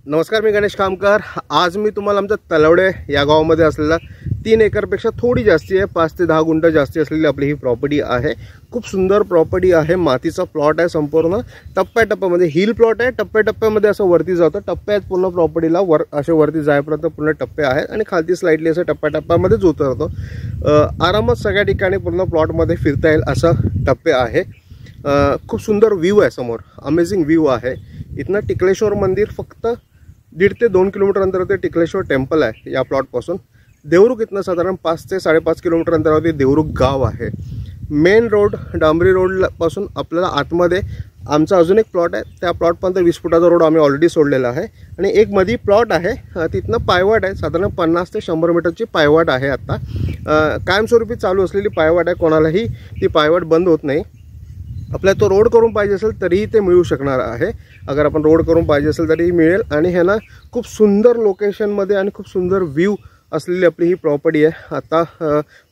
नमस्कार, मी गणेश कामकर। आज मी तुम्हाला आमच्या तलवडे या गावामध्ये असलेला 3 एकरपेक्षा थोडी जास्ती आहे, 5 ते 10 गुंठ जास्ती असलेली आपली ही प्रॉपर्टी आहे। खूप सुंदर प्रॉपर्टी आहे, मातीचा प्लॉट आहे, संपूर्ण टप्प्याटप्प्यामध्ये हिल प्लॉट आहे। टप्प्याटप्प्यामध्ये असं वरती जातं, टप्पे आहेत पूर्ण प्रॉपर्टीला, असे वरती जायपर्यंत पूर्ण टप्पे आहेत आणि खालती स्लाइडली असं टप्प्याटप्प्यामध्येच उतरतो। आरामात सगळ्या ठिकाणी पूर्ण प्लॉटमध्ये फिरता येईल असं टप्पे आहे। खूप सुंदर व्ह्यू आहे, समोर अमेझिंग व्ह्यू आहे। इथनं टिकलेश्वर मंदिर फक्त 1.5 ते 2 किलोमीटर अंतरावरती टिकलेश्वर टेम्पल आहे या प्लॉटपासून। देवरुख इथनं साधारण 5 ते 5.5 किलोमीटर अंतरावरती देवरुख गाव आहे। मेन रोड डांबरी रोडपासून आपल्याला आतमध्ये आमचा अजून एक प्लॉट आहे, त्या प्लॉटपर्यंत 20 फुटाचा रोड आम्ही ऑलरेडी सोडलेला आहे आणि एक मधी प्लॉट आहे, तिथनं पायवाट आहे, साधारण 50 ते 100 मीटरची पायवाट आहे। आता कायमस्वरूपी चालू असलेली पायवाट आहे, कोणालाही ती पायवाट बंद होत नाही। आपल्याला तो रोड करून पाहिजे असेल तरीही ते मिळू शकणार आहे। अगर आपण रोड करून पाहिजे असेल तरीही मिळेल आणि ह्याला खूप सुंदर लोकेशनमध्ये आणि खूप सुंदर व्ह्यू असलेली आपली ही प्रॉपर्टी आहे। आता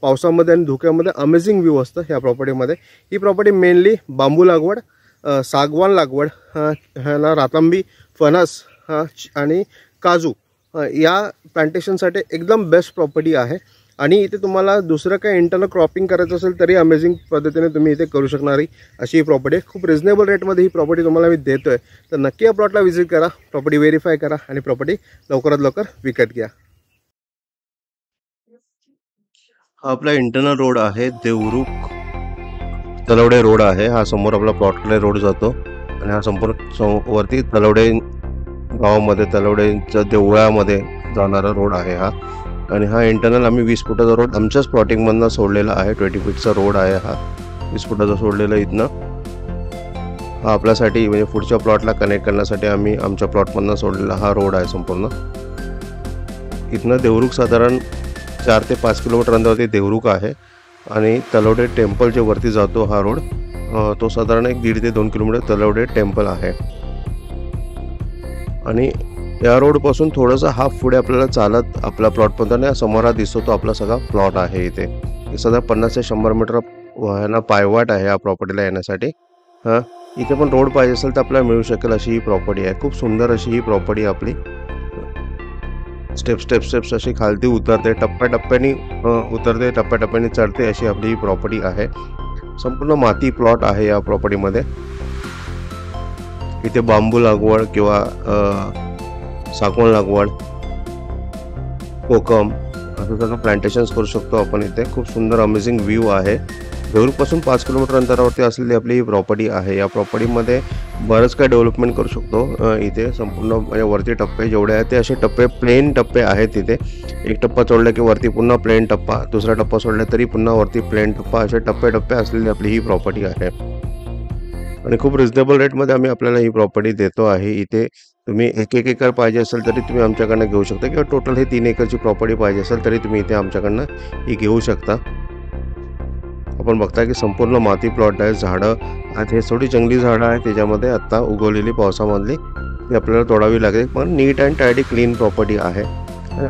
पावसामध्ये आणि धुक्यामध्ये अमेझिंग व्ह्यू असतं ह्या प्रॉपर्टीमध्ये। ही प्रॉपर्टी मेनली बांबू लागवड, सागवान लागवड, ह्याला रातांबी, फणस आणि काजू या प्लांटेशनसाठी एकदम बेस्ट प्रॉपर्टी आहे। आणि इथे तुम्हाला दुसरं काही इंटरनल क्रॉपिंग करायचं असेल तरी अमेझिंग पद्धतीने तुम्ही इथे करू शकणारी अशी ही प्रॉपर्टी आहे। खूप रिजनेबल रेटमध्ये ही प्रॉपर्टी तुम्हाला मी देतोय, तर नक्की या प्लॉटला व्हिजिट करा, प्रॉपर्टी व्हेरीफाय करा आणि प्रॉपर्टी लवकरात लवकर विकत घ्या। हा आपला इंटरनल रोड आहे, देवरुख तलवडे रोड आहे। हा समोर आपला प्लॉटकडे रोड जातो आणि हा संपूर्ण वरती तलवडे गावामध्ये तलवडेच्या देवळामध्ये जाणारा रोड आहे हा। आणि हा इंटरनल आम्ही 20 फुटाचा रोड आमच्याच प्लॉटिंगमधनं सोडलेला आहे। 20 फीटचा रोड आहे हा, 20 फुटाचा सोडलेला इथनं। हा आपल्यासाठी म्हणजे पुढच्या प्लॉटला कनेक्ट करण्यासाठी आम्ही आमच्या प्लॉटमधनं सोडलेला हा रोड आहे संपूर्ण। इथनं देवरुख साधारण 4 ते 5 किलोमीटर अंतरावरती देवरुख आहे आणि तलवडे टेम्पल जे वरती जातो हा रोड, तो साधारण 1.5 ते 2 किलोमीटर तलवडे टेम्पल आहे। आणि या रोडपासून थोडंसं हाफ पुढे आपल्याला चालत आपला प्लॉटपर्यंत समोर हा दिसतो तो आपला सगळा प्लॉट आहे। इथे साधारण 50 ते 100 मीटर वाहना पायवाट आहे या प्रॉपर्टीला येण्यासाठी। इथे पण रोड पाहिजे असेल तर आपल्याला मिळू शकेल अशी ही प्रॉपर्टी आहे। खूप सुंदर अशी ही प्रॉपर्टी आपली, स्टेप्स अशी खालती उतरते, टप्प्याटप्प्याने उतरते, टप्प्याटप्प्याने चढते अशी आपली ही प्रॉपर्टी आहे। संपूर्ण माती प्लॉट आहे या प्रॉपर्टीमध्ये। इथे बांबू लागवड किंवा सागवान लागवड, कोकम असं सगळं प्लांटेशन्स करू शकतो आपण इथे। खूप सुंदर अमेझिंग व्ह्यू आहे। देवरुखपासून 5 किलोमीटर अंतरावरती असलेली आपली ही प्रॉपर्टी आहे। या प्रॉपर्टीमध्ये बरंच काही डेव्हलपमेंट करू शकतो। इथे संपूर्ण म्हणजे वरती टप्पे जेवढे आहेत ते असे टप्पे प्लेन टप्पे आहेत। तिथे एक टप्पा सोडला की वरती पुन्हा प्लेन टप्पा, दुसरा टप्पा सोडला तरी पुन्हा वरती प्लेन टप्पा, असे टप्पे असलेली आपली ही प्रॉपर्टी आहे। आणि खूप रिजनेबल रेटमध्ये आम्ही आपल्याला ही प्रॉपर्टी देतो आहे। इथे तुम्ही 1 एकर पाहिजे असेल तरी तुम्ही आमच्याकडनं घेऊ शकता किंवा टोटल हे 3 एकरची प्रॉपर्टी पाहिजे असेल तरी तुम्ही इथे आमच्याकडनं ही घेऊ शकता। आपण बघता की संपूर्ण माती प्लॉट आहे, झाडं आहेत, हे थोडी जंगली झाडं आहेत त्याच्यामध्ये आत्ता उगवलेली पावसामधली, ती आपल्याला तोडावी लागेल, पण नीट अँड टायडी क्लीन प्रॉपर्टी आहे।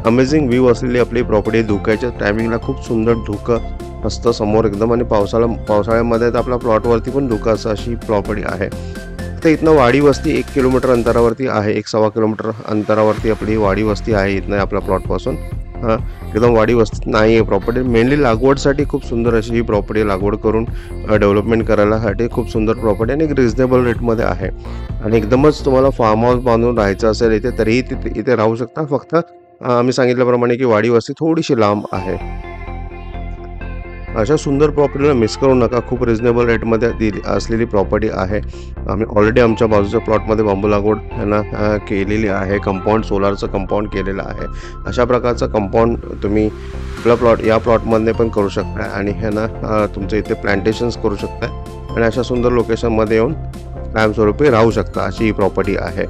अमेझिंग व्ह्यू असलेली आपली प्रॉपर्टी, धुक्याच्या टायमिंगला खूप सुंदर धुकं असतं समोर एकदम, आणि पावसाळ्यामध्ये तर आपल्या प्लॉटवरती पण धुकं असं अशी प्रॉपर्टी आहे। तर इथनं वाडी वस्ती 1 किलोमीटर अंतरावरती आहे, 1.25 किलोमीटर अंतरावरती आपली वाडी वस्ती आहे इथनं आपल्या प्लॉटपासून। एकदम वाडी वस्तीत नाही आहे प्रॉपर्टी, मेनली लागवडसाठी खूप सुंदर अशी ही प्रॉपर्टी, लागवड करून डेव्हलपमेंट करायलासाठी खूप सुंदर प्रॉपर्टी आणि एक रिजनेबल रेटमध्ये आहे। आणि एकदमच तुम्हाला फार्म हाऊस बांधून राहायचं असेल इथे तरीही इथे राहू शकता। फक्त आम्ही सांगितल्याप्रमाणे की वाडी वस्ती थोडीशी लांब आहे। अशा सुंदर प्रॉपर्टीला मिस करू नका, खूप रिजनेबल रेटमध्ये असलेली प्रॉपर्टी आहे। आम्ही ऑलरेडी आमच्या बाजूच्या प्लॉटमध्ये बांबू लागवड यांना केलेली आहे, कंपाऊंड सोलारचं कंपाऊंड केलेलं आहे। अशा प्रकारचं कंपाऊंड तुम्ही आपला या प्लॉटमध्ये पण करू शकता आणि ह्यांना तुमच्या इथे प्लांटेशन्स करू शकता आणि अशा सुंदर लोकेशनमध्ये येऊन कायमस्वरूपी राहू शकता, अशी ही प्रॉपर्टी आहे।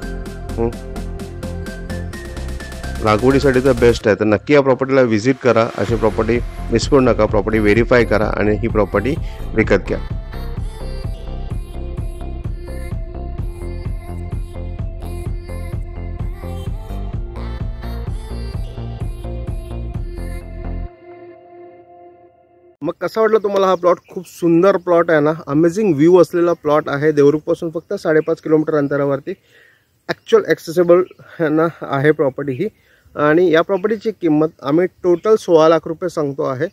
लागवडीसाठी तर बेस्ट आहे. तर नक्की या प्रॉपर्टीला व्हिजिट करा. अशी प्रॉपर्टी मिस करू नका. प्रॉपर्टी व्हेरीफाय करा आणि ही प्रॉपर्टी विकत घ्या. मग कसा वाटला तुम्हाला हा प्लॉट? खूप सुंदर प्लॉट आहे ना, अमेझिंग व्ह्यू असलेला प्लॉट आहे. देवरुखपासून फक्त 5.5 किलोमीटर अंतरावरती ॲक्च्युअल ॲक्सेसिबल ना आहे प्रॉपर्टी ही. आणि या प्रॉपर्टीची किंमत आम्ही टोटल 16 लाख रुपये सांगतो आहे.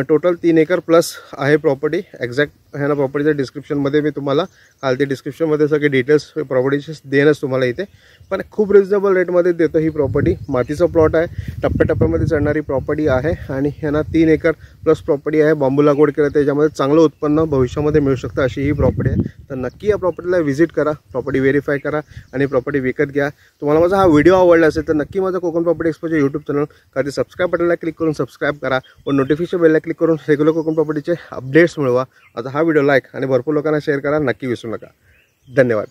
टोटल 3 एकर प्लस आहे प्रॉपर्टी. एक्झॅक्ट आहे ना प्रॉपर्टीच्या डिस्क्रिप्शनमध्ये मी तुम्हाला खालती डिस्क्रिप्शनमध्ये सगळे डिटेल्स प्रॉपर्टीचे देणंच तुम्हाला इथे, पण खूप रिजनेबल रेटमध्ये देतो ही प्रॉपर्टी. मातीचा प्लॉट आहे, टप्प्याटप्प्यामध्ये चढणारी प्रॉपर्टी आहे आणि ह्यांना 3 एकर प्लस प्रॉपर्टी आहे. बांबू लागवड केलं त्याच्यामध्ये चांगलं उत्पन्न भविष्यामध्ये मिळू शकतं अशी ही प्रॉपर्टी आहे. तर नक्की या प्रॉपर्टीला व्हिजिट करा, प्रॉपर्टी व्हेरीफाय करा आणि प्रॉपर्टी विकत घ्या. तुम्हाला माझा हा व्हिडिओ आवडला असेल तर नक्की माझा कोकण प्रॉपर्टी एक्सपोच्या यूट्यूब चॅनल खाली सबस्क्राईब बटनला क्लिक करून सबस्क्राईब करा व नोटिफिकेशन बेलला क्लिक करून रेग्युलर कोकण प्रॉपर्टीचे अपडेट्स मिळवा. आता हा व्हिडिओ लाईक आणि भरपूर लोकांना शेअर करा, नक्की विसरू नका. धन्यवाद.